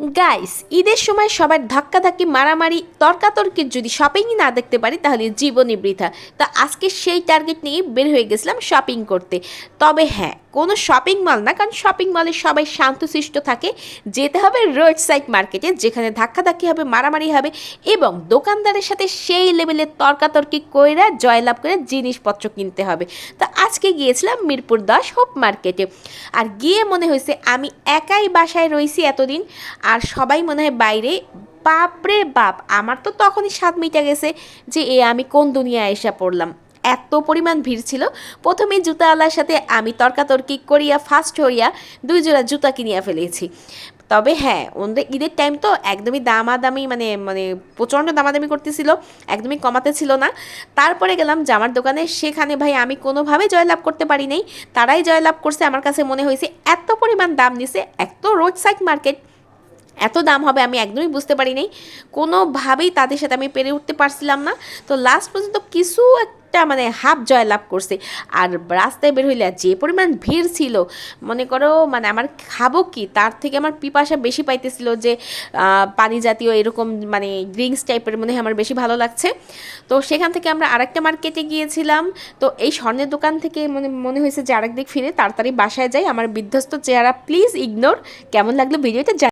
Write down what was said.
Guys, ঈদের সময় সবার ধাক্কাধাক্কি মারামারি তর্কাতর্কির যদি শপিংই না দেখতে পারি তাহলে জীবনই বৃথা। তো আজকে সেই টার্গেট নিয়ে বের হয়ে গেছিলাম শপিং করতে। তবে হ্যাঁ, কোনো শপিং মল না, কারণ শপিং মলে সবাই শান্তশিষ্ট থাকে। যেতে হবে রোড সাইড মার্কেটে, যেখানে ধাক্কাধাক্কি হবে, মারামারি হবে এবং দোকানদারের সাথে সেই লেভেলের তর্কাতর্কি কইরা জয়লাভ করে জিনিসপত্র কিনতে হবে। তো আজকে গিয়েছিলাম মিরপুর 10 হোপ মার্কেটে। আর গিয়ে মনে হয়েছে আমি একাই বাসায় রইছি এতদিন, আর সবাই মনে হয় বাইরে। বাপরে বাপ, আমার তো তখনই স্বাদ মিটে গেছে যে আমি কোন দুনিয়ায় এসে পড়লাম। এত পরিমাণ ভিড় ছিল। প্রথমে জুতাওয়ালার সাথে আমি তর্কাতর্কি করিয়া ফার্স্ট হইয়া 2 জোড়া জুতা কিনিয়া ফেলেছি। তবে হ্যাঁ, ওদের ঈদের টাইম তো একদমই দামাদামি, মানে মানে প্রচণ্ড দামাদামি করতেছিল, একদমই কমাতে ছিল না। তারপরে গেলাম জামার দোকানে, সেখানে ভাই আমি কোনোভাবে জয়লাভ করতে পারি নাই, তারাই জয়লাভ করছে। আমার কাছে মনে হয়েছে এত পরিমাণ দাম নিছে, এত রোড সাইড মার্কেট, এত দাম হবে আমি একদমই বুঝতে পারি নাই। কোনোভাবেই তাদের সাথে আমি পেরে উঠতে পারছিলাম না। তো লাস্ট পর্যন্ত কিছু একটা মানে হাফ জয় লাভ করছে। আর রাস্তায় বের হইলে যে পরিমাণ ভিড় ছিল, মনে করো মানে আমার খাবো কি তার থেকে আমার পিপাসা বেশি পাইতেছিল, যে পানি জাতীয় এরকম মানে ড্রিঙ্কস টাইপের মনে হয় আমার বেশি ভালো লাগছে। তো সেখান থেকে আমরা আরেকটা মার্কেটে গিয়েছিলাম। তো এই স্বর্ণের দোকান থেকে মনে মনে হয়েছে যে আরেক দিক ফিরে তাড়াতাড়ি বাসায় যাই। আমার বিধ্বস্ত চেহারা প্লিজ ইগনোর। কেমন লাগলো ভিডিওটা